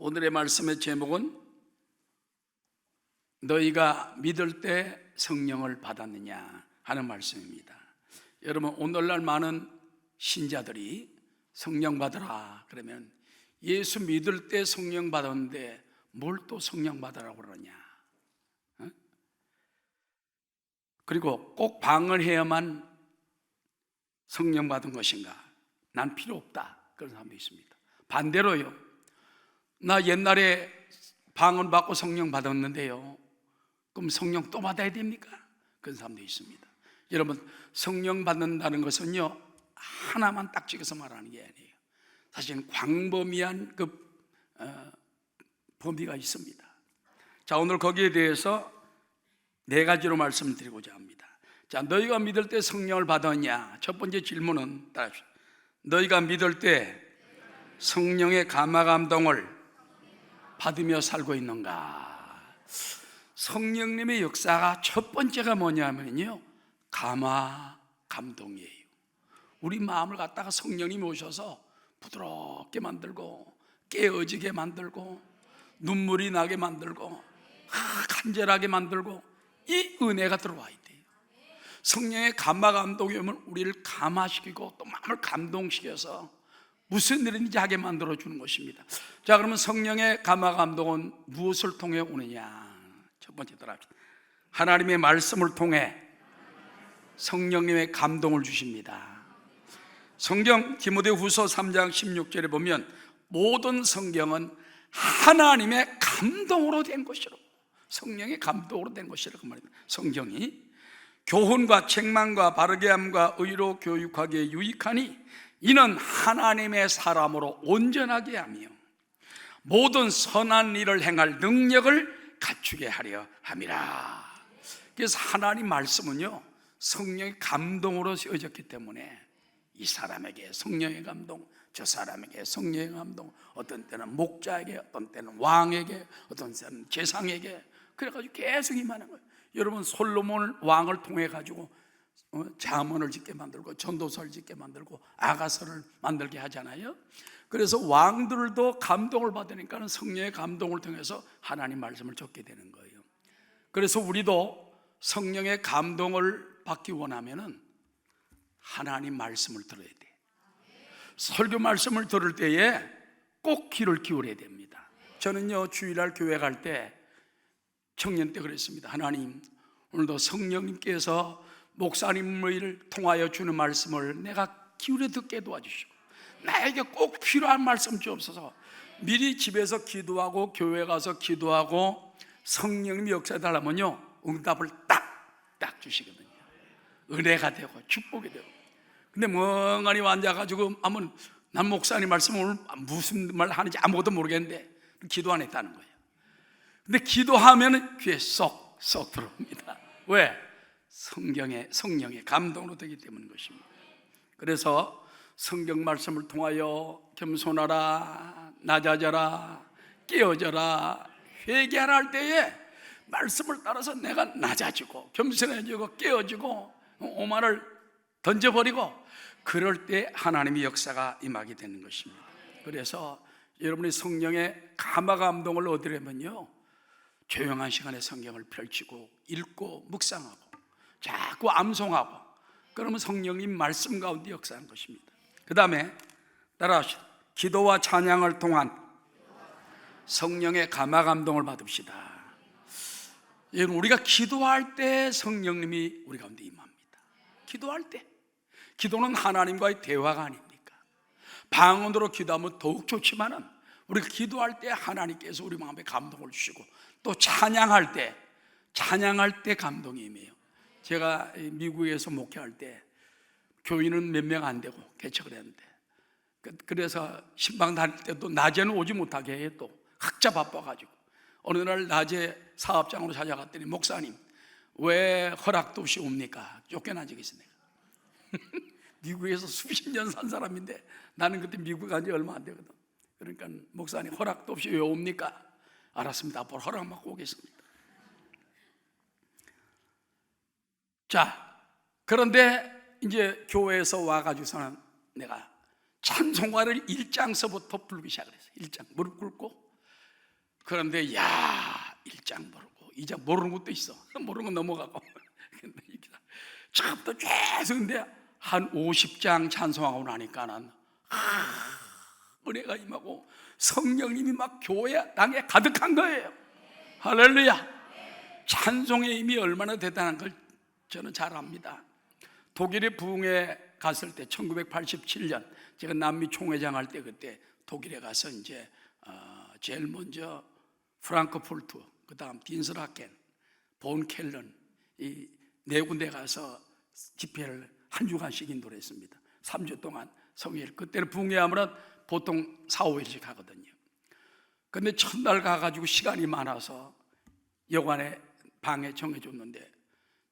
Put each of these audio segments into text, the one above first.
오늘의 말씀의 제목은 너희가 믿을 때 성령을 받았느냐 하는 말씀입니다. 여러분, 오늘날 많은 신자들이 성령 받으라 그러면 예수 믿을 때 성령 받았는데 뭘 또 성령 받으라고 그러냐, 그리고 꼭 방언해야만 성령 받은 것인가? 난 필요 없다, 그런 사람도 있습니다. 반대로요, 나 옛날에 방언 받고 성령 받았는데요, 그럼 성령 또 받아야 됩니까? 그런 사람도 있습니다. 여러분, 성령 받는다는 것은요, 하나만 딱 찍어서 말하는 게 아니에요. 사실은 광범위한 범위가 있습니다. 자, 오늘 거기에 대해서 네 가지로 말씀을 드리고자 합니다. 자, 너희가 믿을 때 성령을 받았냐? 첫 번째 질문은 따라합시다. 너희가 믿을 때 성령의 감화 감동을 받으며 살고 있는가? 성령님의 역사가 첫 번째가 뭐냐면요, 감화 감동이에요. 우리 마음을 갖다가 성령님이 오셔서 부드럽게 만들고 깨어지게 만들고 눈물이 나게 만들고 간절하게 만들고, 이 은혜가 들어와야 돼요. 성령의 감화 감동이 오면 우리를 감화시키고 또 마음을 감동시켜서 무슨 일인지 하게 만들어주는 것입니다. 자, 그러면 성령의 감화 감동은 무엇을 통해 오느냐? 첫 번째 들어갑시다. 하나님의 말씀을 통해 성령님의 감동을 주십니다. 성경 디모데후서 3장 16절에 보면 모든 성경은 하나님의 감동으로 된 것이로, 성령의 감동으로 된 것이라고 말합니다. 성경이 교훈과 책망과 바르게 함과 의로 교육하기에 유익하니 이는 하나님의 사람으로 온전하게 하며 모든 선한 일을 행할 능력을 갖추게 하려 함이라. 그래서 하나님 말씀은요, 성령의 감동으로 쓰여졌기 때문에 이 사람에게 성령의 감동, 저 사람에게 성령의 감동, 어떤 때는 목자에게, 어떤 때는 왕에게, 어떤 때는 제상에게, 그래가지고 계속 임하는 거예요. 여러분, 솔로몬 왕을 통해 가지고 잠언을 짓게 만들고 전도서를 짓게 만들고 아가서를 만들게 하잖아요. 그래서 왕들도 감동을 받으니까 성령의 감동을 통해서 하나님 말씀을 적게 되는 거예요. 그래서 우리도 성령의 감동을 받기 원하면은 하나님 말씀을 들어야 돼. 설교 말씀을 들을 때에 꼭 귀를 기울여야 됩니다. 저는요, 주일날 교회 갈 때 청년 때 그랬습니다. 하나님, 오늘도 성령님께서 목사님을 통하여 주는 말씀을 내가 기울여 듣게 도와주시고 나에게 꼭 필요한 말씀 주옵소서. 미리 집에서 기도하고 교회 가서 기도하고 성령님이 역사해달라면요, 응답을 딱 주시거든요. 은혜가 되고 축복이 되고. 근데 멍하니 앉아가지고 하면 난 목사님 말씀 오늘 무슨 말 하는지 아무것도 모르겠는데 기도 안 했다는 거예요. 근데 기도하면 귀에 쏙 들어옵니다. 왜? 성령의 감동으로 되기 때문인 것입니다. 그래서 성경 말씀을 통하여 겸손하라, 낮아져라, 깨어져라, 회개하라 할 때에 말씀을 따라서 내가 낮아지고 겸손해지고 깨어지고 오만을 던져버리고, 그럴 때 하나님의 역사가 임하게 되는 것입니다. 그래서 여러분이 성령의 감화 감동을 얻으려면요, 조용한 시간에 성경을 펼치고 읽고 묵상하고 자꾸 암송하고, 그러면 성령님 말씀 가운데 역사하는 것입니다. 그 다음에 따라하시다. 기도와 찬양을 통한 성령의 감화 감동을 받읍시다. 여러분, 우리가 기도할 때 성령님이 우리 가운데 임합니다. 기도할 때. 기도는 하나님과의 대화가 아닙니까? 방언으로 기도하면 더욱 좋지만은 우리가 기도할 때 하나님께서 우리 마음에 감동을 주시고, 또 찬양할 때 감동이 임해요. 제가 미국에서 목회할 때 교인은 몇 명 안 되고 개척을 했는데, 그래서 신방 다닐 때도 낮에는 오지 못하게 해요. 또 학자 바빠가지고 어느 날 낮에 사업장으로 찾아갔더니 목사님 왜 허락도 없이 옵니까? 쫓겨난 적이 있어요. 미국에서 수십 년 산 사람인데 나는 그때 미국 간 지 얼마 안 되거든. 그러니까 목사님 허락도 없이 왜 옵니까? 알았습니다. 앞으로 허락 받고 오겠습니다. 자, 그런데 이제 교회에서 와가지고서는 내가 찬송가를 1장서부터 부르기 시작을 했어요. 1장 무릎 꿇고 그런데 야 1장 모르고 2장 모르는 것도 있어. 모르는 건 넘어가고 근데 처음부터 계속 근데 한 50장 찬송하고 나니까는 은혜가 임하고 성령님이 막 교회 땅에 가득한 거예요. 할렐루야. 찬송의 힘이 얼마나 대단한 걸 저는 잘 압니다. 독일의 부흥에 갔을 때 1987년 제가 남미 총회장 할 때 그때 독일에 가서 이제 제일 먼저 프랑크푸르트, 그 다음 딘스라켄, 본 켈런 이 네 군데 가서 집회를 한 주간씩 인도를 했습니다. 3주 동안 성회를. 그때는 부흥회하면 보통 4, 5일씩 하거든요. 근데 첫날 가가지고 시간이 많아서 여관에 방에 정해줬는데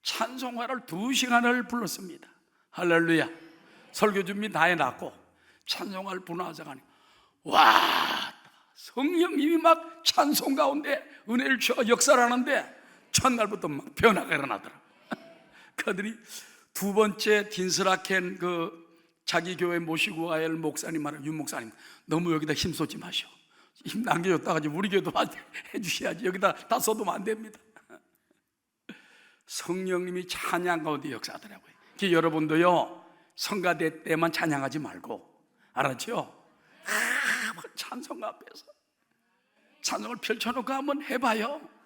찬송가를 2시간을 불렀습니다. 할렐루야. 설교 준비 다 해놨고 찬송가를 부르면서 가니 와 성령님이 막 찬송 가운데 은혜를 주어 역사를 하는데 첫날부터 막 변화가 일어나더라. 그들이 두 번째 딘스라켄 자기 교회 모시고 와야 할 목사님 말을 윤 목사님 너무 여기다 힘쏟지 마시오. 힘 남겨줬다가 우리 교회도 해주셔야지. 여기다 다 쏟으면 안 됩니다. 성령님이 찬양 가운데 역사하더라고요. 여러분도요 성가대 때만 찬양하지 말고 알았죠? 찬송 앞에서 찬송을 펼쳐놓고 한번 해봐요.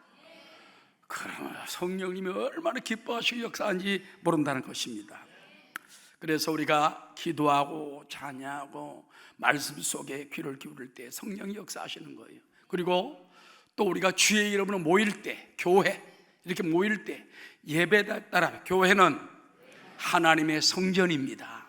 그러면 성령님이 얼마나 기뻐하시고 역사하는지 모른다는 것입니다. 그래서 우리가 기도하고 찬양하고 말씀 속에 귀를 기울일 때 성령이 역사하시는 거예요. 그리고 또 우리가 주의 이름으로 모일 때, 교회 이렇게 모일 때 예배 따라, 교회는 하나님의 성전입니다.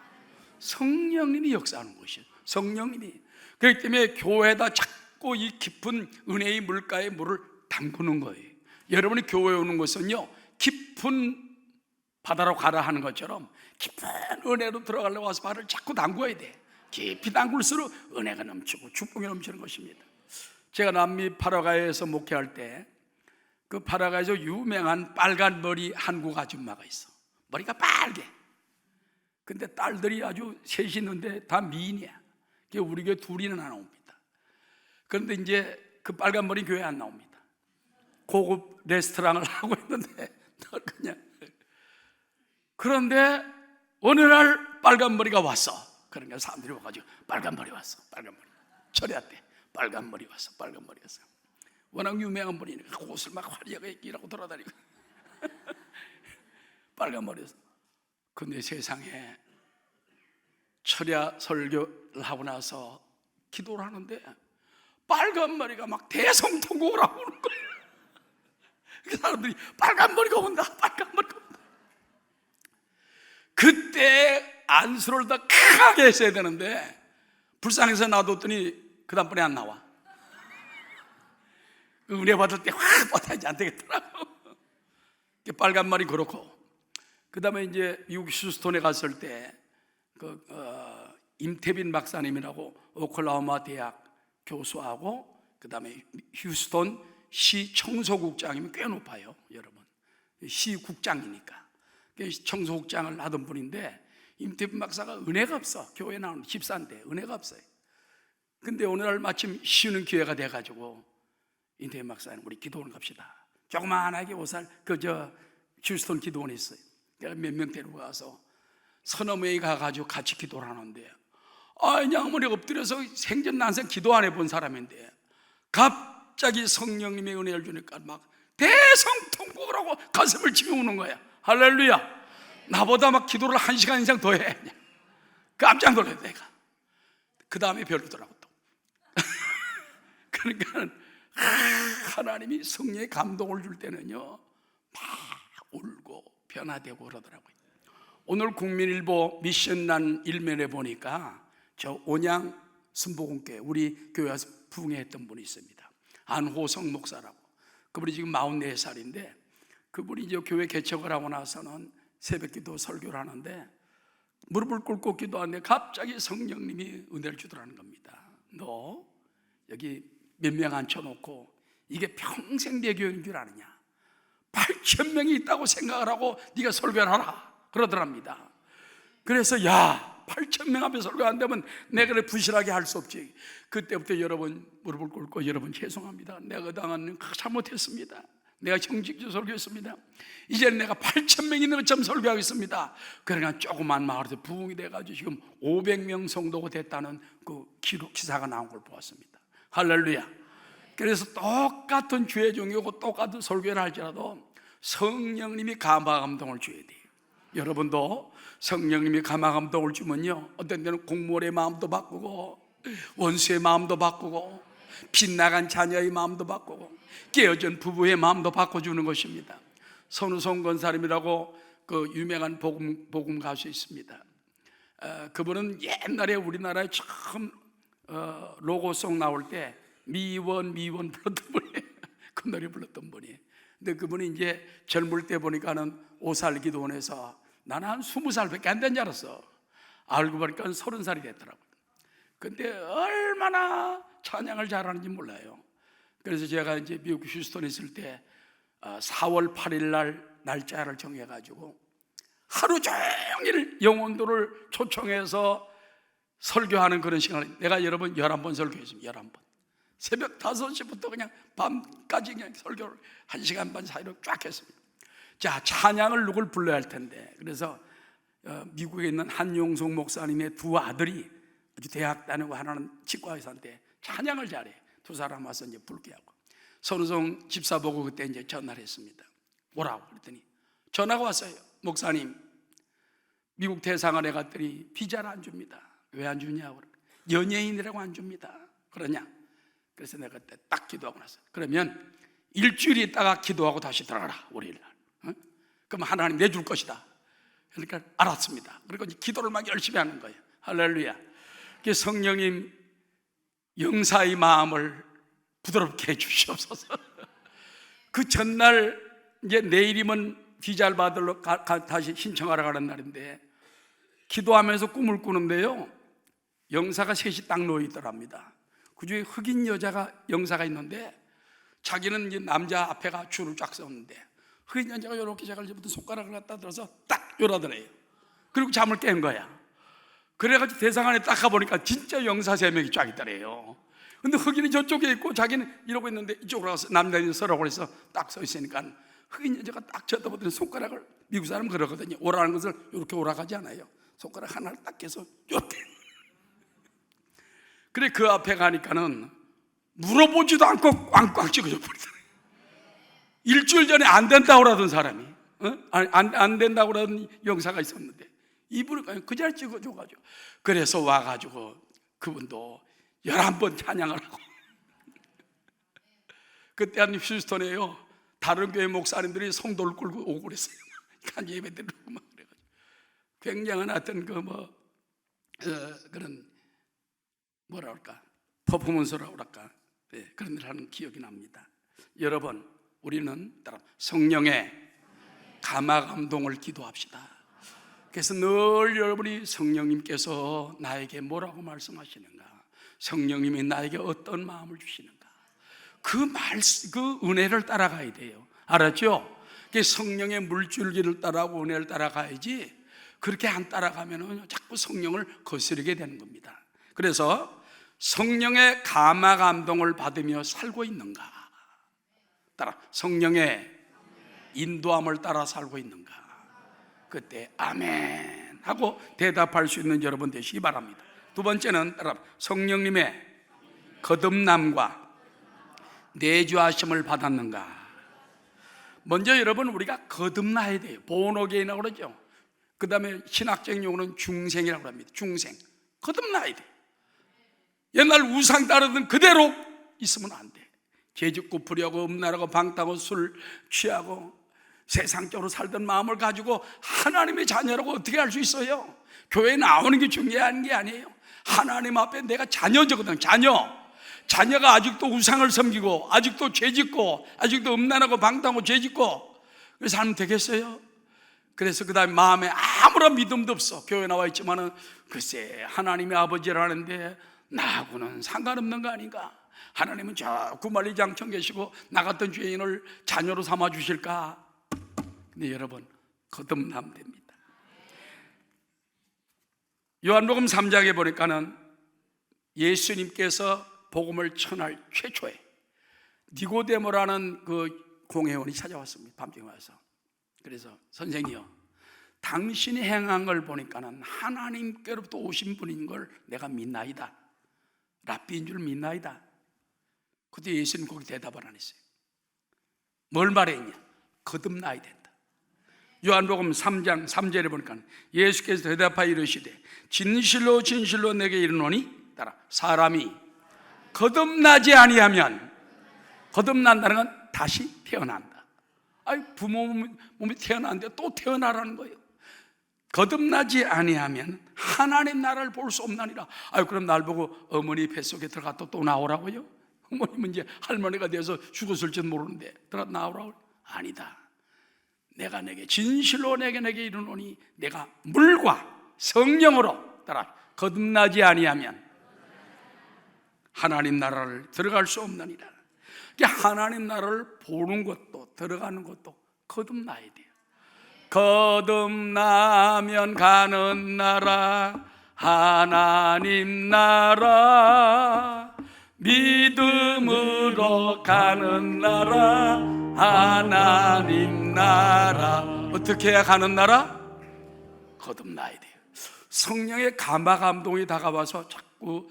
성령님이 역사하는 것이에요. 성령님이. 그렇기 때문에 교회에다 자꾸 이 깊은 은혜의 물가에 물을 담그는 거예요. 여러분이 교회에 오는 것은요 깊은 바다로 가라 하는 것처럼 깊은 은혜로 들어가려고 와서 발을 자꾸 담궈야 돼. 깊이 담글수록 은혜가 넘치고 축복이 넘치는 것입니다. 제가 남미 파라과이에서 목회할 때 그 파라과이에서 유명한 빨간 머리 한국 아줌마가 있어. 머리가 빨개. 근데 딸들이 아주 셋이 있는데 다 미인이야. 우리 교회 둘이는 안 나옵니다. 그런데 이제 그 빨간 머리 교회 안 나옵니다. 고급 레스토랑을 하고 있는데 그냥. 그런데 어느 날 빨간 머리가 왔어. 그러니까 사람들이 와가지고 빨간 머리 왔어. 빨간 머리. 철야때 빨간 머리 왔어. 빨간 머리 왔어. 워낙 유명한 분이니까 옷을 막 화려하게 입고 돌아다니고 빨간 머리였어. 근데 세상에 철야 설교를 하고 나서 기도를 하는데 빨간 머리가 막 대성통곡을 하고 오는 거예요. 그 사람들이 빨간 머리가 온다. 빨간 머리가 온다. 그때 안수를 더 크게 했어야 되는데 불쌍해서 놔뒀더니 그 다음번에 안 나와. 은혜 받을 때 확 받아야지 안 되겠더라고. 빨간 머리 그렇고 그 다음에 이제 미국 휴스톤에 갔을 때 임태빈 박사님이라고 오클라호마 대학 교수하고 그 다음에 휴스톤 시 청소국장이면 꽤 높아요. 여러분 시국장이니까 청소국장을 하던 분인데 임태빈 박사가 은혜가 없어. 교회 나오는 집사인데 은혜가 없어요. 근데 오늘날 마침 쉬는 기회가 돼가지고 임태빈 박사님 우리 기도원 갑시다. 조그만하게 오살 휴스톤 기도원에 있어요. 내가 몇 명 데리고 가서 서너 명이 가가지고 같이 기도를 하는데 양머리 엎드려서 생전난생 기도 안 해본 사람인데 갑자기 성령님의 은혜를 주니까 막 대성통곡을 하고 가슴을 치며 우는 거야. 할렐루야. 나보다 막 기도를 1시간 이상 더 해. 깜짝 놀랐어 내가. 그 다음에 별로더라고 또. 그러니까 하나님이 성령의 감동을 줄 때는요 막 울고 변화되고 그러더라고요. 오늘 국민일보 미션란 일면에 보니까 저 온양 순복음교회 우리 교회에서 부흥했던 분이 있습니다. 안호성 목사라고. 그분이 지금 44살인데 그분이 이제 교회 개척을 하고 나서는 새벽기도 설교를 하는데 무릎을 꿇고 기도하는데 갑자기 성령님이 은혜를 주더라는 겁니다. 너 여기 몇 명 앉혀놓고 이게 평생 내 교회인 줄 아느냐? 8,000명이 있다고 생각을 하고 네가 설교를 하라 그러더랍니다. 그래서 야 8천 명 앞에 설교 안 되면 내가 부실하게 할 수 없지. 그때부터 여러분 무릎을 꿇고, 여러분 죄송합니다, 내가 당한 잘못했습니다, 내가 형식적으로 설교했습니다, 이제는 내가 8천 명 있는 것처럼 설교하겠습니다. 그러니까 조그만 마을에서 부흥이 돼가지고 지금 500명 성도가 됐다는 그 기사가 나온 걸 보았습니다. 할렐루야. 그래서 똑같은 주의 종이고 똑같은 설교를 할지라도 성령님이 감화 감동을 줘야 돼요. 여러분도 성령님이 감화 감동을 주면요, 어떤 때는 공무원의 마음도 바꾸고, 원수의 마음도 바꾸고, 빗나간 자녀의 마음도 바꾸고, 깨어진 부부의 마음도 바꿔주는 것입니다. 선우성 권사님이라고 그 유명한 복음 가수 있습니다. 그분은 옛날에 우리나라에 처음 로고송 나올 때 미원 불렀던 분이에요. 그 노래 불렀던 분이에요. 근데 그분이 이제 젊을 때 보니까는 오살 기도원에서 나는 한 20살밖에 안 된 줄 알았어. 알고 보니까 30살이 됐더라고요. 근데 얼마나 찬양을 잘하는지 몰라요. 그래서 제가 이제 미국 휴스턴에 있을 때 4월 8일 날 날짜를 정해가지고 하루 종일 영혼도를 초청해서 설교하는 그런 시간을 내가 여러분 11번 설교했습니다. 11번. 새벽 5시부터 그냥 밤까지 그냥 설교를 1시간 반 사이로 쫙 했습니다. 자, 찬양을 누굴 불러야 할 텐데, 그래서 미국에 있는 한용석 목사님의 두 아들이 아주 대학 다니고 하나는 치과의사인데 찬양을 잘해. 두 사람 와서 이제 부르게 하고, 선우성 집사 보고 그때 이제 전화를 했습니다. 오라고 그랬더니 전화가 왔어요. 목사님, 미국 대사관에 갔더니 비자를 안 줍니다. 왜 안 주냐고. 연예인이라고 안 줍니다. 그러냐. 그래서 내가 그때 딱 기도하고 나서, 그러면 일주일 있다가 기도하고 다시 들어가라, 월요일 날. 그럼 하나님 내줄 것이다. 그러니까 알았습니다. 그리고 이제 기도를 막 열심히 하는 거예요. 할렐루야. 성령님 영사의 마음을 부드럽게 해주시옵소서. 그 전날 이제 내일이면 비자를 받으러 다시 신청하러 가는 날인데 기도하면서 꿈을 꾸는데요, 영사가 셋이 딱 놓여 있더랍니다. 그 중에 흑인 여자가 영사가 있는데 자기는 이제 남자 앞에가 줄을 쫙 섰는데 흑인 여자가 이렇게 제가 이제부터 손가락을 갖다 들어서 딱 요라더래요. 그리고 잠을 깬 거야. 그래가지고 대사관에 딱 가보니까 진짜 영사 3명이 쫙 있더래요. 근데 흑인이 저쪽에 있고 자기는 이러고 있는데 이쪽으로 가서 남자인 서라고 해서 딱 서 있으니까 흑인 여자가 딱 쳐다보더니 손가락을, 미국 사람은 그러거든요, 오라는 것을 이렇게 오라가지 않아요. 손가락 하나를 딱 해서 이렇게. 그래 그 앞에 가니까는 물어보지도 않고 꽝꽝 찍어줘 버리더라고요. 일주일 전에 안 된다고 그러던 사람이, 안 된다고 그러던 영사가 있었는데 이분을 그냥 그 자리에 찍어줘가지고, 그래서 와가지고 그분도 11번 찬양을 하고 그때 한 휴스턴에요, 다른 교회 목사님들이 성도를 끌고 오고 그랬어요. 간지 예배 드리고 막 그래가지고 굉장한 어떤 그런 뭐라 그럴까, 퍼포먼스라고 그럴까, 네, 그런 일 하는 기억이 납니다. 여러분, 우리는 따라 성령의 감화 감동을 기도합시다. 그래서 늘 여러분이 성령님께서 나에게 뭐라고 말씀하시는가, 성령님이 나에게 어떤 마음을 주시는가, 그 은혜를 따라가야 돼요. 알았죠? 성령의 물줄기를 따라가고 은혜를 따라가야지, 그렇게 안 따라가면 자꾸 성령을 거스르게 되는 겁니다. 그래서 성령의 감화 감동을 받으며 살고 있는가, 따라 성령의 인도함을 따라 살고 있는가, 그때 아멘 하고 대답할 수 있는 여러분 되시기 바랍니다. 두 번째는 따라 성령님의 거듭남과 내주하심을 받았는가. 먼저 여러분, 우리가 거듭나야 돼요. 본어게인이라고 그러죠. 그 다음에 신학적인 용어는 중생이라고 합니다. 중생, 거듭나야 돼. 옛날 우상 따르던 그대로 있으면 안 돼. 죄짓고 불의하고 음란하고 방탕하고 술 취하고 세상적으로 살던 마음을 가지고 하나님의 자녀라고 어떻게 할 수 있어요? 교회에 나오는 게 중요한 게 아니에요. 하나님 앞에 내가 자녀거든. 자녀가 아직도 우상을 섬기고 아직도 죄짓고 아직도 음란하고 방탕하고 죄짓고 그래서 살면 되겠어요? 그래서 그 다음에 마음에 아무런 믿음도 없어. 교회 나와 있지만은 글쎄 하나님의 아버지라는데 나하고는 상관없는 거 아닌가? 하나님은 저 구말리장청 계시고 나 같은 죄인을 자녀로 삼아 주실까? 근데 여러분, 거듭나면 됩니다. 요한복음 3장에 보니까는 예수님께서 복음을 전할 최초에 니고데모라는 그 공회원이 찾아왔습니다. 밤중에 와서. 그래서 선생님이요, 당신이 행한 걸 보니까는 하나님께로부터 오신 분인 걸 내가 믿나이다. 랍비인 줄 믿나이다. 그때 예수님 거기 대답을 안 했어요. 뭘 말했냐? 거듭나야 된다. 요한복음 3장 3절에 보니까 예수께서 대답하여 이르시되 진실로 진실로 내게 이르노니 따라 사람이 거듭나지 아니하면, 거듭난다는 건 다시 태어난다. 아니, 부모 몸이 태어났는데 또 태어나라는 거예요. 거듭나지 아니하면 하나님 나라를 볼 수 없나니라. 아유, 그럼 날 보고 어머니 뱃속에 들어갔다 또 나오라고요? 어머님은 이제 할머니가 돼서 죽었을지도 모르는데 들어갔다 나오라고? 아니다. 내가 내게 진실로 내게 이르노니 내가 물과 성령으로 따라 거듭나지 아니하면 하나님 나라를 들어갈 수 없느니라. 하나님 나라를 보는 것도 들어가는 것도 거듭나야 돼요. 거듭나면 가는 나라 하나님 나라, 믿음으로 가는 나라 하나님 나라. 어떻게 해야 가는 나라? 거듭나야 돼요. 성령의 감화 감동이 다가와서 자꾸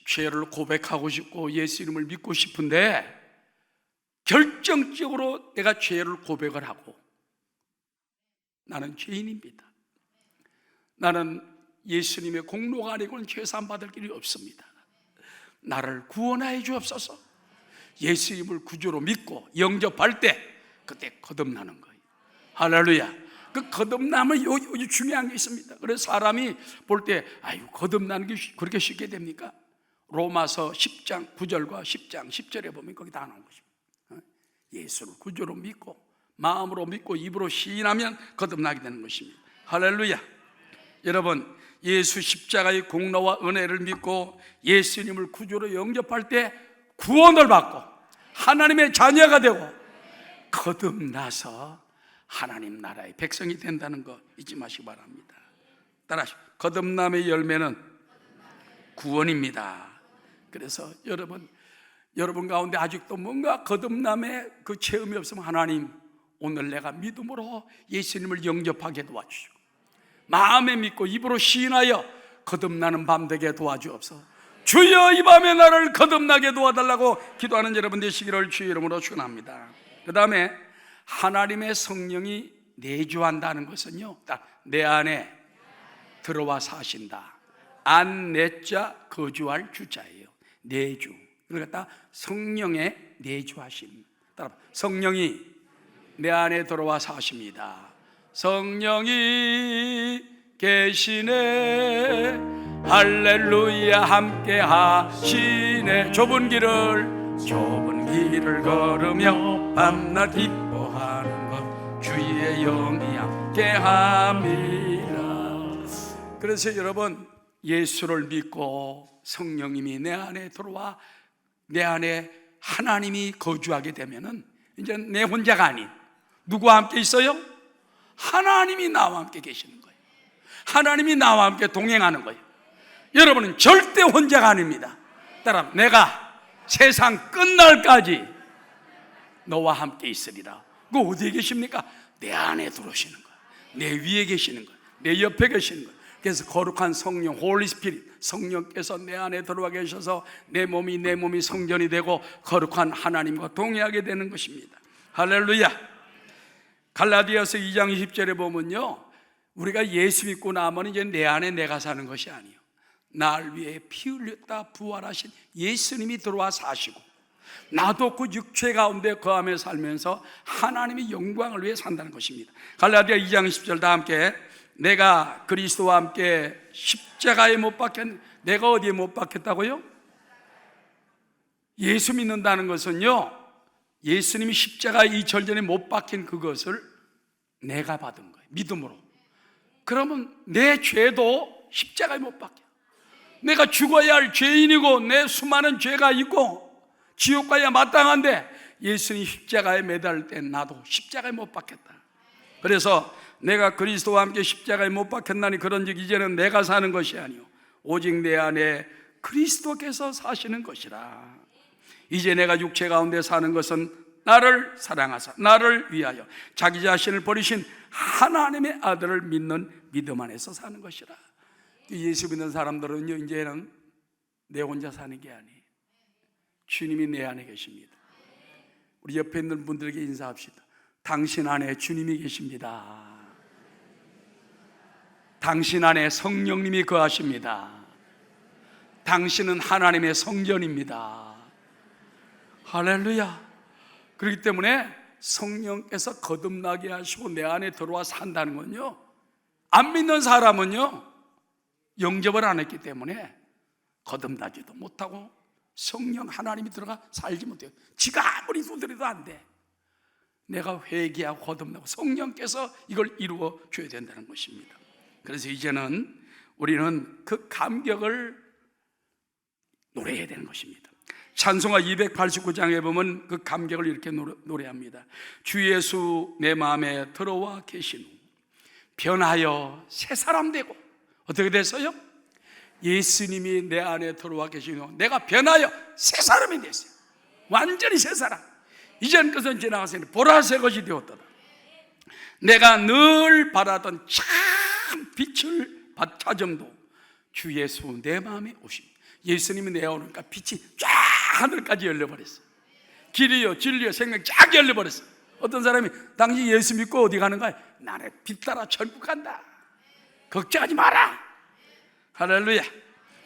죄를 고백하고 싶고 예수 이름을 믿고 싶은데 결정적으로 내가 죄를 고백을 하고 나는 죄인입니다. 나는 예수님의 공로가 아니고는 죄사함 받을 길이 없습니다. 나를 구원하여 주옵소서. 예수 이름을 구주로 믿고 영접할 때 그때 거듭나는 거예요. 할렐루야. 그 거듭남은 여기 중요한 게 있습니다. 그래서 사람이 볼 때 아유, 거듭나는 게 그렇게 쉽게 됩니까? 로마서 10장 9절과 10장 10절에 보면 거기 다 나온 것입니다. 예수를 구주로 믿고 마음으로 믿고 입으로 시인하면 거듭나게 되는 것입니다. 할렐루야. 여러분, 예수 십자가의 공로와 은혜를 믿고 예수님을 구주로 영접할 때 구원을 받고 하나님의 자녀가 되고 거듭나서 하나님 나라의 백성이 된다는 거 잊지 마시기 바랍니다. 따라하시오. 거듭남의 열매는 구원입니다. 그래서 여러분 가운데 아직도 뭔가 거듭남의 그 체험이 없으면 하나님, 오늘 내가 믿음으로 예수님을 영접하게 도와주시고 마음에 믿고 입으로 시인하여 거듭나는 밤 되게 도와주옵소서. 주여, 이 밤에 나를 거듭나게 도와달라고 기도하는 여러분 되시기를 주의 이름으로 축원합니다. 그 다음에 하나님의 성령이 내주한다는 것은요, 딱 내 안에 들어와 사신다. 안내자 거주할 주자예요. 내주. 그러니까 성령의 내주하심. 따라 성령이 내 안에 들어와 사십니다. 성령이 계시네. 할렐루야. 함께 하시네. 좁은 길을 걸으며 밤낮 기뻐하는 것 주의 영이 함께 합니다. 그래서 여러분, 예수를 믿고 성령님이 내 안에 들어와 내 안에 하나님이 거주하게 되면은 이제 내 혼자가 아닌 누구와 함께 있어요? 하나님이 나와 함께 계시는 거예요. 하나님이 나와 함께 동행하는 거예요. 여러분은 절대 혼자가 아닙니다. 따라 내가 세상 끝날까지 너와 함께 있으리라. 그 어디에 계십니까? 내 안에 들어오시는 거예요. 내 위에 계시는 거예요. 내 옆에 계시는 거예요. 그래서 거룩한 성령, 홀리 스피릿, 성령께서 내 안에 들어와 계셔서 내 몸이 성전이 되고 거룩한 하나님과 동의하게 되는 것입니다. 할렐루야. 갈라디아서 2장 20절에 보면요, 우리가 예수 믿고 나면 이제 내 안에 내가 사는 것이 아니에요. 날 위해 피 흘렸다 부활하신 예수님이 들어와 사시고 나도 그 육체 가운데 거하며 살면서 하나님의 영광을 위해 산다는 것입니다. 갈라디아 2장 10절 다 함께, 내가 그리스도와 함께 십자가에 못 박혔. 내가 어디에 못 박혔다고요? 예수 믿는다는 것은요, 예수님이 십자가에 2000년 전에 못 박힌 그것을 내가 받은 거예요. 믿음으로. 그러면 내 죄도 십자가에 못 박혀. 내가 죽어야 할 죄인이고 내 수많은 죄가 있고 지옥 가야 마땅한데 예수님 십자가에 매달릴 때 나도 십자가에 못 박혔다. 그래서 내가 그리스도와 함께 십자가에 못 박혔나니 그런즉 이제는 내가 사는 것이 아니요 오직 내 안에 그리스도께서 사시는 것이라. 이제 내가 육체 가운데 사는 것은 나를 사랑하사 나를 위하여 자기 자신을 버리신 하나님의 아들을 믿는 믿음 안에서 사는 것이라. 예수 믿는 사람들은요, 이제는 내 혼자 사는 게 아니에요. 주님이 내 안에 계십니다. 우리 옆에 있는 분들에게 인사합시다. 당신 안에 주님이 계십니다. 당신 안에 성령님이 거하십니다. 당신은 하나님의 성전입니다. 할렐루야. 그렇기 때문에 성령께서 거듭나게 하시고 내 안에 들어와 산다는 건요, 안 믿는 사람은요 영접을 안 했기 때문에 거듭나지도 못하고 성령 하나님이 들어가 살지 못해요. 지가 아무리 두드려도 안 돼. 내가 회개하고 거듭나고 성령께서 이걸 이루어 줘야 된다는 것입니다. 그래서 이제는 우리는 그 감격을 노래해야 되는 것입니다. 찬송가 289장에 보면 그 감격을 이렇게 노래합니다. 주 예수 내 마음에 들어와 계신 후 변하여 새 사람 되고. 어떻게 됐어요? 예수님이 내 안에 들어와 계신 후 내가 변하여 새 사람이 됐어요. 완전히 새 사람. 이전 것은 지나가서 보라색 것이 되었더라. 내가 늘 바라던 참 빛을 찾음도 주 예수 내 마음에 오심. 예수님이 내 오니까 빛이 쫙 하늘까지 열려버렸어요. 길이요 진리요 생명 쫙 열려버렸어요. 어떤 사람이 당신 예수 믿고 어디 가는가? 나는 빛 따라 천국 간다. 걱정하지 마라. 할렐루야.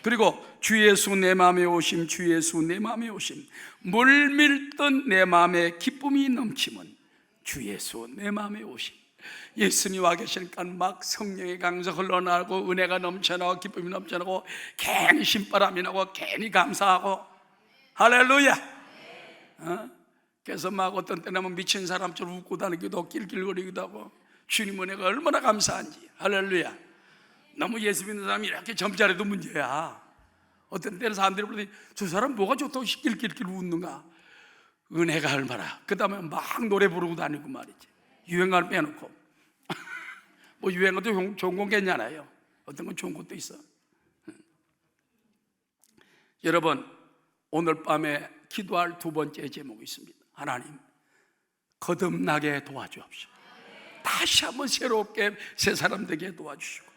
그리고 주 예수 내 마음에 오심, 주 예수 내 마음에 오심. 물밀던 내 마음에 기쁨이 넘치면 주 예수 내 마음에 오심. 예수님 와 계시니까 막 성령의 강서 흘러나오고 은혜가 넘쳐나고 기쁨이 넘쳐나고 괜히 신바람이 나고 괜히 감사하고. 할렐루야. 그래서 막 어떤 때는 미친 사람처럼 웃고 다니기도 하고 낄낄거리기도 하고 주님 은혜가 얼마나 감사한지. 할렐루야. 너무 예수 믿는 사람이 이렇게 점잖아도 문제야. 어떤 때는 사람들이 부르더니 저 사람 뭐가 좋다고 낄낄낄 웃는가. 은혜가 얼마나. 그 다음에 막 노래 부르고 다니고 말이지. 유행가를 빼놓고 뭐 유행가도 좋은 건 괜찮아요. 어떤 건 좋은 것도 있어. 여러분, 오늘 밤에 기도할 두 번째 제목이 있습니다. 하나님, 거듭나게 도와주옵시오. 다시 한번 새롭게 새 사람 되게 도와주시고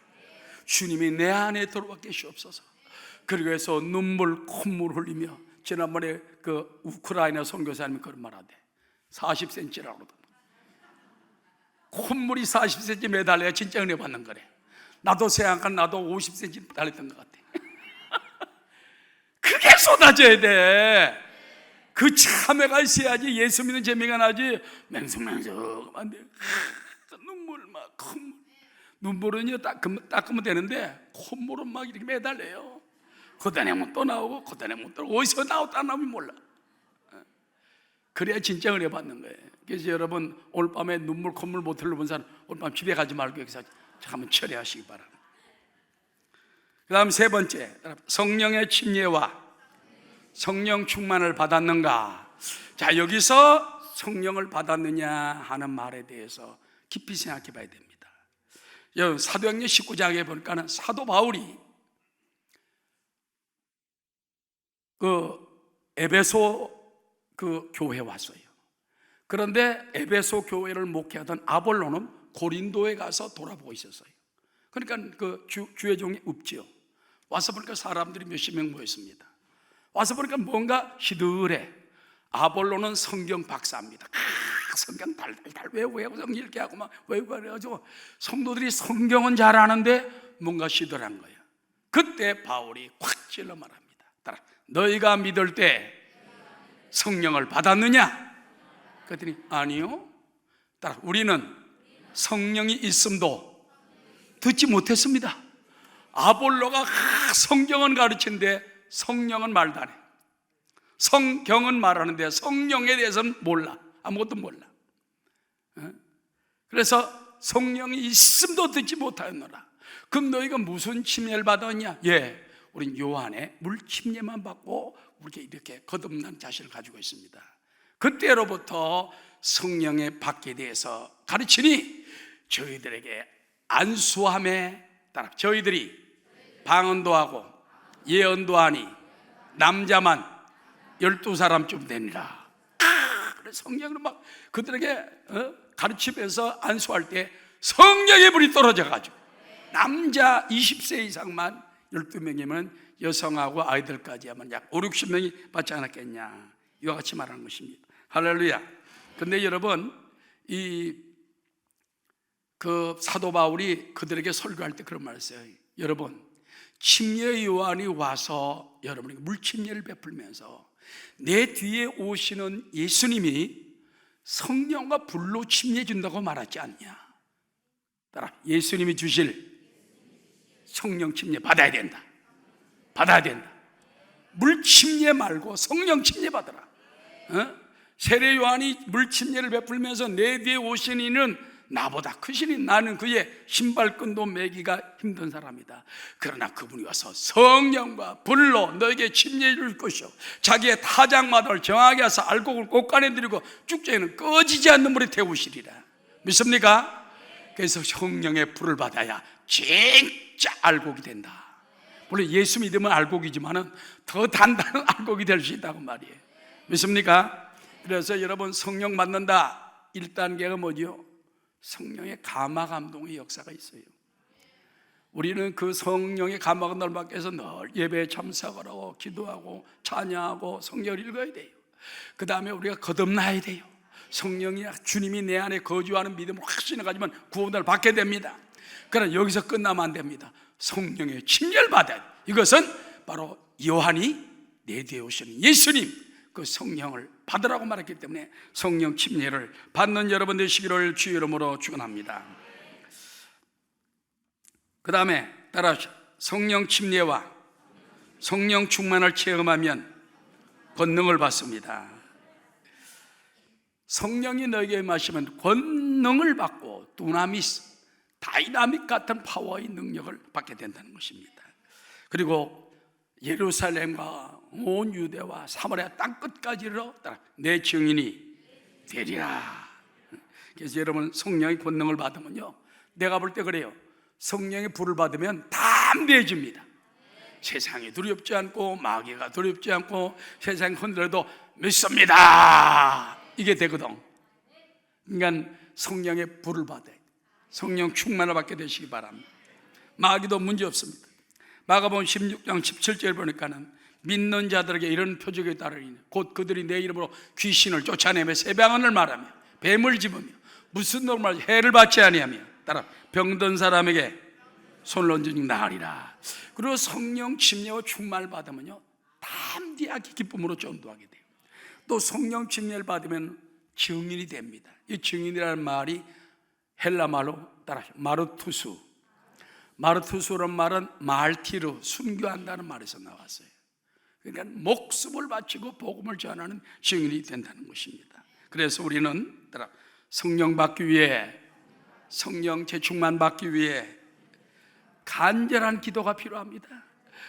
주님이 내 안에 들어와 계시옵소서. 그리고 해서 눈물 콧물 흘리며, 지난번에 그 우크라이나 선교사님이 그런 말 하대. 40cm라고 그러더라고요. 콧물이 40cm 매달려야 진짜 은혜 받는 거래. 나도 생각한 나도 50cm 달렸던 것 같아. 그게 쏟아져야 돼. 그 참회가 있어야지 예수 믿는 재미가 나지. 맹성맹성하면 돼. 눈물 막 콧물. 눈물은요 닦으면 되는데 콧물은 막 이렇게 매달려요. 걷어내면 또 나오고 걷어내면 또 나오고 어디서 나왔다 나오면 몰라. 그래야 진짜 은혜 받는 거예요. 그래서 여러분 오늘 밤에 눈물 콧물 못 흘려본 사람 오늘 밤 집에 가지 말고 여기서 한번 처리하시기 바랍니다. 그 다음 세 번째, 성령의 침례와 성령 충만을 받았는가. 자, 여기서 성령을 받았느냐 하는 말에 대해서 깊이 생각해 봐야 됩니다. 사도행전 19장에 보니까는 사도 바울이 그 에베소 그 교회에 왔어요. 그런데 에베소 교회를 목회하던 아볼로는 고린도에 가서 돌아보고 있었어요. 그러니까 그 주의 종이 없지요. 와서 보니까 사람들이 몇십 명 모였습니다. 와서 보니까 뭔가 시들해. 아볼로는 성경 박사입니다. 성경 달달달 외우고 성경 이렇게 하고 막 외우고 그래가지고 성도들이 성경은 잘 아는데 뭔가 시들한 거예요. 그때 바울이 콱 찔러 말합니다. 따라, 너희가 믿을 때 성령을 받았느냐? 그랬더니 아니요. 따라, 우리는 성령이 있음도 듣지 못했습니다. 아볼로가 성경은 가르치는데 성령은 말도 안 해. 성경은 말하는데 성령에 대해서는 몰라. 아무것도 몰라. 그래서 성령이 있음도 듣지 못하였노라. 그럼 너희가 무슨 침례를 받았냐? 예, 우린 요한의 물 침례만 받고 이렇게 거듭난 자신을 가지고 있습니다. 그때로부터 성령의 받게 대해서 가르치니 저희들에게 안수함에 따라 저희들이 방언도 하고 예언도 하니 남자만 12사람쯤 되니라. 그래서 성령으로 막 그들에게 가르치면서 안수할 때 성령의 불이 떨어져가지고 남자 20세 이상만 12명이면 여성하고 아이들까지 하면 약 5, 60명이 받지 않았겠냐, 이와 같이 말하는 것입니다. 할렐루야. 근데 여러분, 그 사도 바울이 그들에게 설교할 때 그런 말을 했어요. 여러분, 침례 요한이 와서 여러분에게 물침례를 베풀면서 내 뒤에 오시는 예수님이 성령과 불로 침례 준다고 말하지 않냐. 따라 예수님이 주실 성령 침례 받아야 된다. 받아야 된다. 물 침례 말고 성령 침례 받아라. 세례 요한이 물 침례를 베풀면서 내 뒤에 오신 이는 나보다 크시니 나는 그의 신발끈도 매기가 힘든 사람이다. 그러나 그분이 와서 성령과 불로 너에게 침례해 줄 것이요 자기의 타작마다를 정하게 하사 알곡을 곳간에 들이고 쭉정이는 꺼지지 않는 물에 태우시리라. 믿습니까? 그래서 성령의 불을 받아야 진짜 알곡이 된다. 물론 예수 믿으면 알곡이지만은 더 단단한 알곡이 될 수 있다고 말이에요. 믿습니까? 그래서 여러분, 성령 받는다 1단계가 뭐죠? 성령의 감화 감동의 역사가 있어요. 우리는 그 성령의 감화 감동을 받기 위해서 늘 예배에 참석하고 기도하고 찬양하고 성경을 읽어야 돼요. 그 다음에 우리가 거듭나야 돼요. 성령이 주님이 내 안에 거주하는 믿음을 확신을 가지면 구원을 받게 됩니다. 그러나 여기서 끝나면 안 됩니다. 성령의 침례를 받아야 돼요. 이것은 바로 요한이 내 뒤에 오시는 예수님 그 성령을 받으라고 말했기 때문에 성령 침례를 받는 여러분 되시기를 주의 이름으로 축원합니다. 그 다음에 따라하시오. 성령 침례와 성령 충만을 체험하면 권능을 받습니다. 성령이 너에게 임하시면 권능을 받고 두나미스, 다이나믹 같은 파워의 능력을 받게 된다는 것입니다. 그리고 예루살렘과 온 유대와 사마리아 땅끝까지로 내 증인이 되리라. 그래서 여러분, 성령의 권능을 받으면요, 내가 볼 때 그래요. 성령의 불을 받으면 담대해집니다. 세상이 두렵지 않고 마귀가 두렵지 않고 세상이 흔들어도 믿습니다, 이게 되거든. 그러니까 성령의 불을 받아야 돼. 성령 충만을 받게 되시기 바랍니다. 마귀도 문제 없습니다. 마가복음 16장 17절 보니까는 믿는 자들에게 이런 표적이 따르니 곧 그들이 내 이름으로 귀신을 쫓아내며 새 방언을 말하며 뱀을 집으며 무슨 놈을 말하지 해를 받지 아니하며 따라 병든 사람에게 손을 얹으니 나으리라. 그리고 성령 침례와 충만을 받으면요, 담대하게 기쁨으로 전도하게 돼요. 또 성령 침례를 받으면 증인이 됩니다. 이 증인이라는 말이 헬라 말로 따라 마르투스, 마르투스라는 말은 말티르, 순교한다는 말에서 나왔어요. 그러니까 목숨을 바치고 복음을 전하는 증인이 된다는 것입니다. 그래서 우리는 따라 성령 받기 위해, 성령 재충만 받기 위해 간절한 기도가 필요합니다.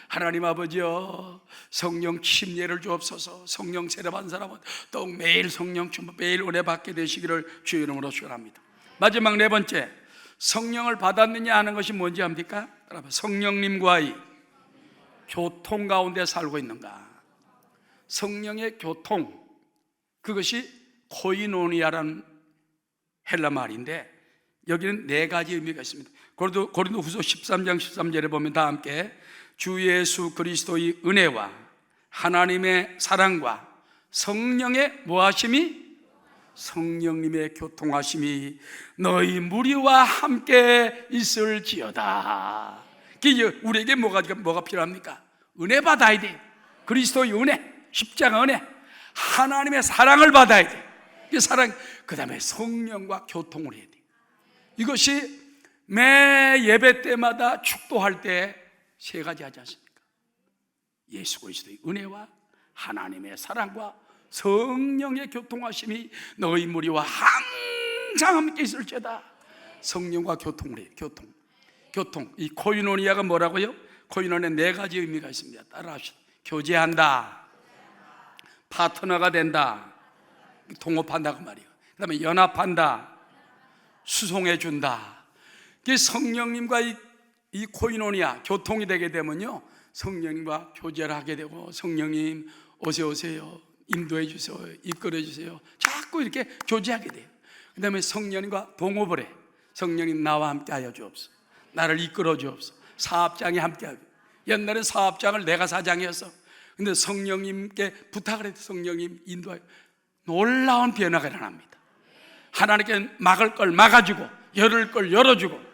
하나님 아버지여, 성령 침례를 주옵소서. 성령 세례 받은 사람은 또 매일 성령 충만, 매일 은혜 받게 되시기를 주의 이름으로 축원합니다. 마지막 네 번째, 성령을 받았느냐 하는 것이 뭔지 압니까? 성령님과의 교통 가운데 살고 있는가. 성령의 교통, 그것이 코이노니아라는 헬라 말인데 여기는 네 가지 의미가 있습니다. 고린도후서 13장 13절에 보면 다 함께 주 예수 그리스도의 은혜와 하나님의 사랑과 성령의 뭐하심이, 성령님의 교통하심이 너희 무리와 함께 있을지어다. 우리에게 뭐가 필요합니까? 은혜 받아야 돼요. 그리스도의 은혜, 십자가 은혜, 하나님의 사랑을 받아야 돼요. 그 다음에 성령과 교통을 해야 돼요. 이것이 매 예배 때마다 축도할 때 세 가지 하지 않습니까? 예수 그리스도의 은혜와 하나님의 사랑과 성령의 교통하심이 너희 무리와 항상 함께 있을지어다. 성령과 교통을 해요. 교통. 이 코이노니아가 뭐라고요? 코이노니아 네 가지 의미가 있습니다. 따라합시다. 교제한다, 파트너가 된다, 동업한다 그 말이에요. 그 다음에 연합한다, 수송해 준다. 성령님과 이 코이노니아 교통이 되게 되면요, 성령님과 교제를 하게 되고, 성령님 어서 오세요, 인도해 주세요, 이끌어 주세요, 자꾸 이렇게 교제하게 돼요. 그 다음에 성령님과 동업을 해. 성령님 나와 함께 하여 주옵소서, 나를 이끌어 주옵소서. 사업장에 함께 하고, 옛날에 사업장을 내가 사장이었어. 근데 성령님께 부탁을 해도 성령님 인도하여 놀라운 변화가 일어납니다. 하나님께 막을 걸 막아주고 열을 걸 열어주고.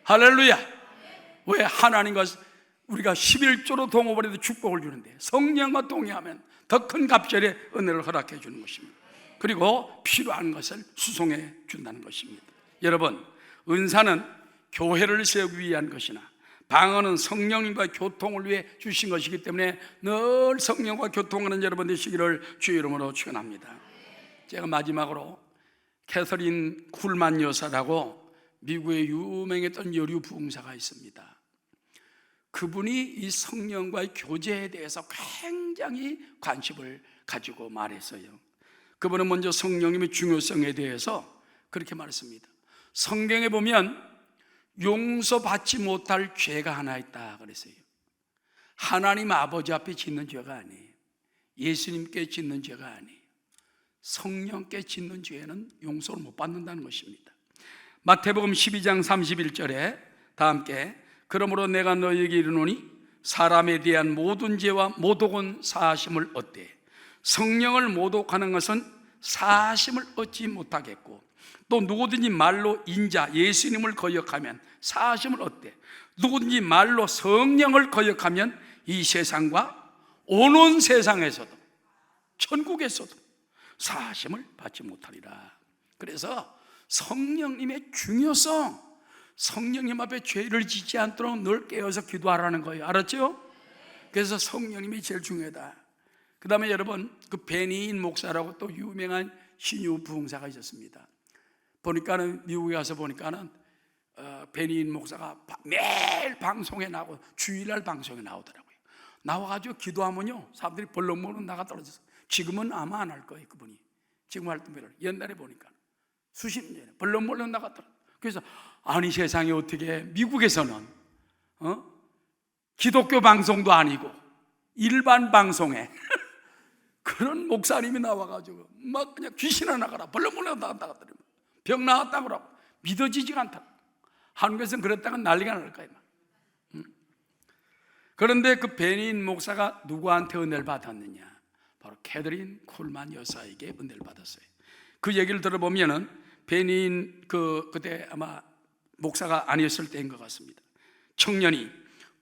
할렐루야. 왜? 하나님과 우리가 11조로 동업을 해도 축복을 주는데, 성령과 동의하면 더 큰 갑절의 은혜를 허락해 주는 것입니다. 그리고 필요한 것을 수송해 준다는 것입니다. 여러분, 은사는 교회를 세우기 위한 것이나 방언은 성령님과 교통을 위해 주신 것이기 때문에 늘 성령과 교통하는 여러분 되시기를 주의 이름으로 축원합니다. 제가 마지막으로 캐서린 쿨만 여사라고 미국의 유명했던 여류 부흥사가 있습니다. 그분이 이 성령과의 교제에 대해서 굉장히 관심을 가지고 말했어요. 그분은 먼저 성령님의 중요성에 대해서 그렇게 말했습니다. 성경에 보면 용서받지 못할 죄가 하나 있다 그랬어요. 하나님 아버지 앞에 짓는 죄가 아니에요. 예수님께 짓는 죄가 아니에요. 성령께 짓는 죄는 용서를 못 받는다는 것입니다. 마태복음 12장 31절에 다 함께, 그러므로 내가 너희에게 이르노니 사람에 대한 모든 죄와 모독은 사하심을 얻되 성령을 모독하는 것은 사하심을 얻지 못하겠고, 또 누구든지 말로 인자 예수님을 거역하면 사하심을 얻되 누구든지 말로 성령을 거역하면 이 세상과 오는 세상에서도 천국에서도 사하심을 받지 못하리라. 그래서 성령님의 중요성, 성령님 앞에 죄를 짓지 않도록 늘 깨어서 기도하라는 거예요. 알았죠? 그래서 성령님이 제일 중요하다. 그 다음에 여러분, 그 베니인 목사라고 또 유명한 신유 부흥사가 있었습니다. 보니까는 미국에 가서 보니까는 베니인 목사가 매일 방송에 나오고 주일날 방송에 나오더라고요. 나와가지고 기도하면요, 사람들이 벌렁벌렁 나가 떨어져서. 지금은 아마 안 할 거예요. 그분이 지금 활동을. 옛날에 보니까 수십 년 전에 벌렁벌렁 나갔더라. 그래서 아니 세상에 어떻게 미국에서는 기독교 방송도 아니고 일반 방송에 그런 목사님이 나와가지고 막 그냥 귀신아 나가라, 벌렁벌렁 나갔다, 병 나았다고 그러고 믿어지지가 않다. 한국에서는 그랬다가 난리가 날 거예요. 그런데 그 베니인 목사가 누구한테 은혜를 받았느냐? 바로 캐서린 쿨만 여사에게 은혜를 받았어요. 그 얘기를 들어보면은 베니인 그때 아마 목사가 아니었을 때인 것 같습니다. 청년이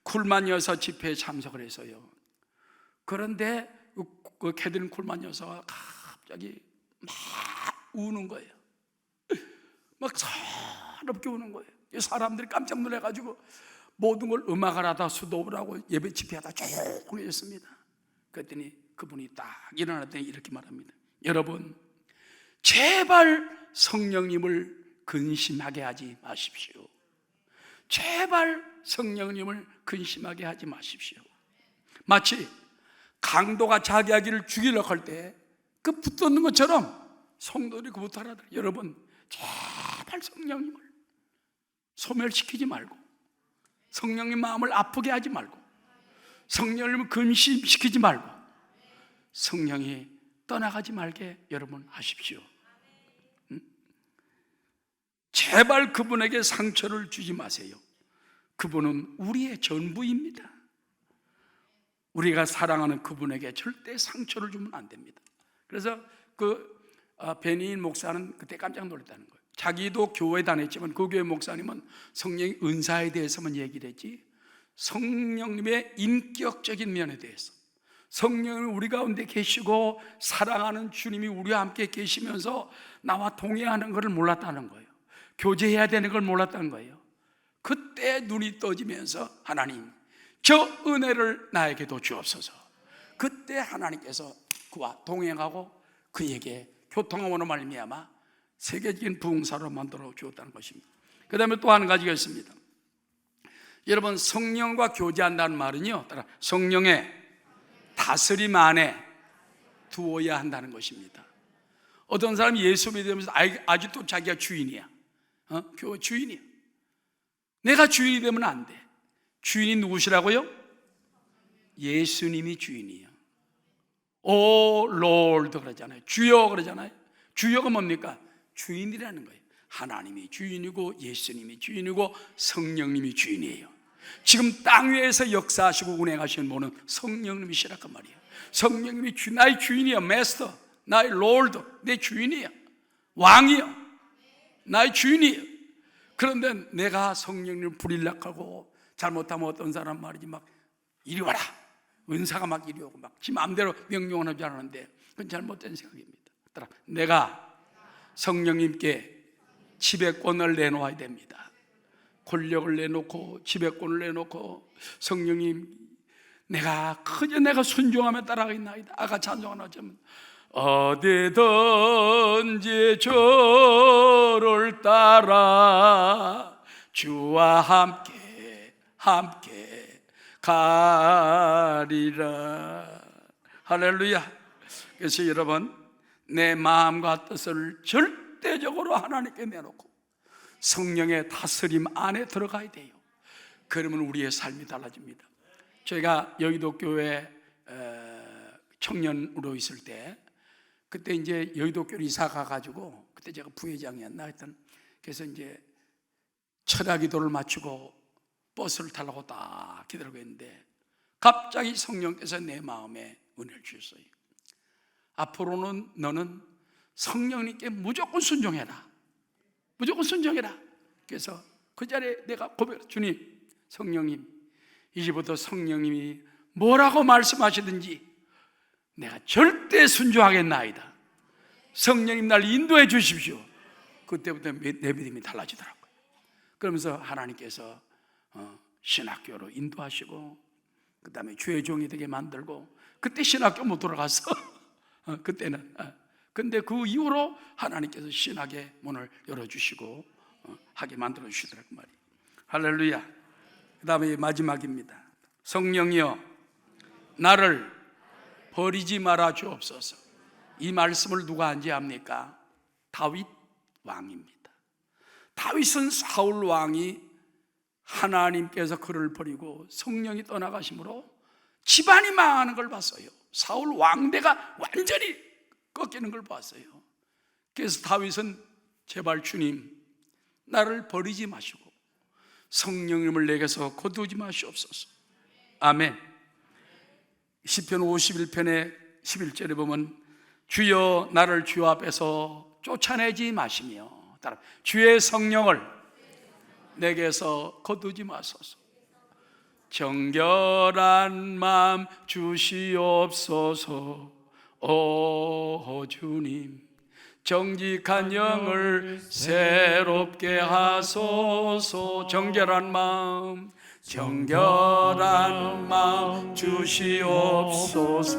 쿨만 여사 집회에 참석을 해서요. 그런데 그 캐서린 쿨만 여사가 갑자기 막 우는 거예요. 막 서럽게 우는 거예요. 사람들이 깜짝 놀라가지고 모든 걸 음악을 하다 수도를 하고 예배 집회하다 조용해졌습니다. 그랬더니 그분이 딱 일어났더니 이렇게 말합니다. 여러분, 제발 성령님을 근심하게 하지 마십시오. 제발 성령님을 근심하게 하지 마십시오. 마치 강도가 자기 아기를 죽이려고 할 때 그 붙드는 것처럼 성도들이 그부터 하라더라. 여러분, 제발 성령님을 소멸시키지 말고, 성령님 마음을 아프게 하지 말고, 성령님을 근심시키지 말고, 성령이 떠나가지 말게 여러분 하십시오. 제발 그분에게 상처를 주지 마세요. 그분은 우리의 전부입니다. 우리가 사랑하는 그분에게 절대 상처를 주면 안 됩니다. 그래서 베니인 목사는 그때 깜짝 놀랐다는 거예요. 자기도 교회 다녔지만 그 교회 목사님은 성령의 은사에 대해서만 얘기를 했지 성령님의 인격적인 면에 대해서, 성령이 우리 가운데 계시고 사랑하는 주님이 우리와 함께 계시면서 나와 동행하는 것을 몰랐다는 거예요. 교제해야 되는 걸 몰랐다는 거예요. 그때 눈이 떠지면서 하나님, 저 은혜를 나에게도 주옵소서. 그때 하나님께서 그와 동행하고 그에게 교통함으로 말미암아 세계적인 부흥사로 만들어 주었다는 것입니다. 그 다음에 또 한 가지가 있습니다. 여러분, 성령과 교제한다는 말은요, 따라 성령의 다스림 안에 두어야 한다는 것입니다. 어떤 사람이 예수 믿으면서 아직도 자기가 주인이야. 교회 주인이야. 내가 주인이 되면 안 돼. 주인이 누구시라고요? 예수님이 주인이에요. 오 롤드 그러잖아요. 주여 그러잖아요. 주여가 뭡니까? 주인이라는 거예요. 하나님이 주인이고 예수님이 주인이고 성령님이 주인이에요. 지금 땅 위에서 역사하시고 운행하시는 분은 성령님이시라고 말이에요. 성령님이 나의 주인이야. 마스터, 나의 롤드, 내 주인이야. 왕이야. 나의 주인이야. 그런데 내가 성령님을 불일락하고 잘못하면 어떤 사람 말이지 막 이리 와라, 은사가 막 이리 오고 막 지 마음대로 명령을 하지 않았는데 그건 잘못된 생각입니다. 내가 성령님께 지배권을 내놓아야 됩니다. 권력을 내놓고 지배권을 내놓고, 성령님 내가 그저 내가 순종하며 따라가겠나이다. 아까 찬송하나 좀 어디든지 저를 따라 주와 함께 가리라. 할렐루야. 그래서 여러분, 내 마음과 뜻을 절대적으로 하나님께 내놓고 성령의 다스림 안에 들어가야 돼요. 그러면 우리의 삶이 달라집니다. 저희가 여의도 교회 청년으로 있을 때, 그때 이제 여의도 교회 이사 가가지고, 그때 제가 부회장이었나 하여튼, 그래서 이제 철야 기도를 마치고 버스를 타려고 딱 기다리고 있는데 갑자기 성령께서 내 마음에 은혜를 주셨어요. 앞으로는 너는 성령님께 무조건 순종해라. 무조건 순종해라. 그래서 그 자리에 내가 고백했어요. 주님, 성령님, 이제부터 성령님이 뭐라고 말씀하시든지 내가 절대 순종하겠나이다. 성령님 날 인도해 주십시오. 그때부터 내 믿음이 달라지더라고요. 그러면서 하나님께서 신학교로 인도하시고, 그 다음에 주의 종이 되게 만들고, 그때 신학교 못 돌아갔어. 그때는. 근데 그 이후로 하나님께서 신학의 문을 열어주시고 하게 만들어 주시더라고 말이에요. 할렐루야. 그 다음에 마지막입니다. 성령이여 나를 버리지 말아 주옵소서. 이 말씀을 누가 한지 압니까? 다윗 왕입니다. 다윗은 사울 왕이 하나님께서 그를 버리고 성령이 떠나가심으로 집안이 망하는 걸 봤어요. 사울 왕대가 완전히 꺾이는 걸 봤어요. 그래서 다윗은 제발 주님, 나를 버리지 마시고 성령님을 내게서 거두지 마시옵소서. 아멘. 시편 51편의 11절에 보면 주여 나를 주 앞에서 쫓아내지 마시며, 따라 주의 성령을 내게서 거두지 마소서. 정결한 마음 주시옵소서. 오 주님, 정직한 영을 새롭게 하소서. 정결한 마음 주시옵소서.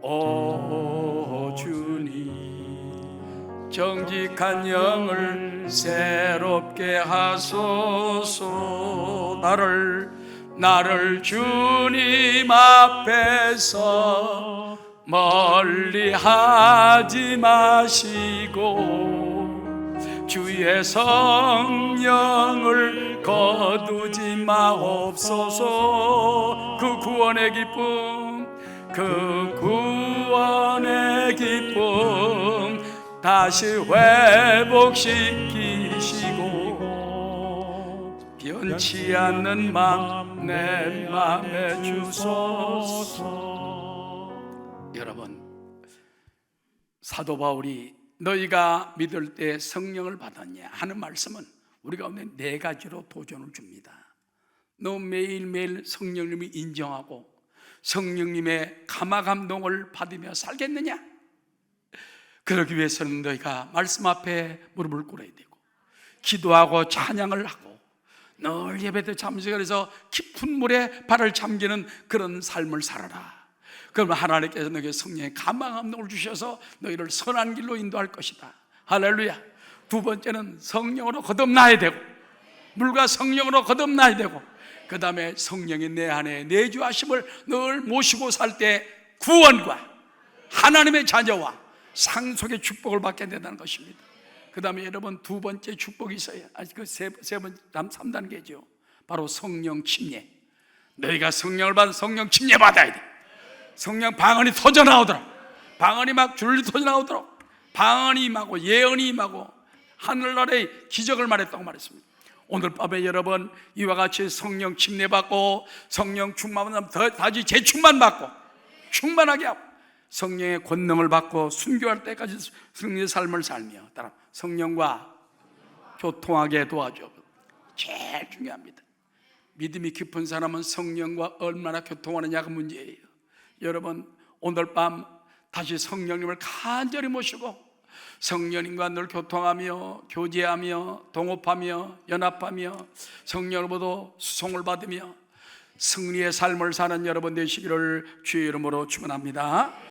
오 주님, 정직한 영을 새롭게 하소서. 나를 주님 앞에서 멀리 하지 마시고 주의 성령을 거두지 마옵소서. 그 구원의 기쁨 다시 회복시키시고 변치 않는 마음 내 맘에 주소서. 여러분, 사도 바울이 너희가 믿을 때 성령을 받았냐 하는 말씀은 우리 가운데 네 가지로 도전을 줍니다. 너 매일매일 성령님을 인정하고 성령님의 감화감동을 받으며 살겠느냐? 그러기 위해서는 너희가 말씀 앞에 무릎을 꿇어야 되고 기도하고 찬양을 하고 늘 예배도 참석해서 깊은 물에 발을 잠기는 그런 삶을 살아라. 그러면 하나님께서 너에게 성령의 감화감동을 주셔서 너희를 선한 길로 인도할 것이다. 할렐루야. 두 번째는 성령으로 거듭나야 되고, 물과 성령으로 거듭나야 되고, 그 다음에 성령이 내 안에 내주하심을 늘 모시고 살 때 구원과 하나님의 자녀와 상속의 축복을 받게 된다는 것입니다. 그 다음에 여러분 두 번째 축복이 있어요. 아직 세 번째 3단계죠. 바로 성령 침례. 너희가 성령을 받아 성령 침례 받아야 돼. 성령 방언이 터져 나오도록, 방언이 막 줄리 터져 나오도록, 방언이 임하고 예언이 임하고 하늘나라의 기적을 말했다고 말했습니다. 오늘 밤에 여러분 이와 같이 성령 침례 받고 성령 충만하면 다시 재충만 받고 충만하게 하고 성령의 권능을 받고 순교할 때까지 성령의 삶을 살며 따라 성령과 교통하게 도와줘. 제일 중요합니다. 믿음이 깊은 사람은 성령과 얼마나 교통하느냐가 문제예요. 여러분 오늘 밤 다시 성령님을 간절히 모시고 성령님과 늘 교통하며 교제하며 동업하며 연합하며 성령으로부터 수송을 받으며 승리의 삶을 사는 여러분 되시기를 주의 이름으로 축원합니다.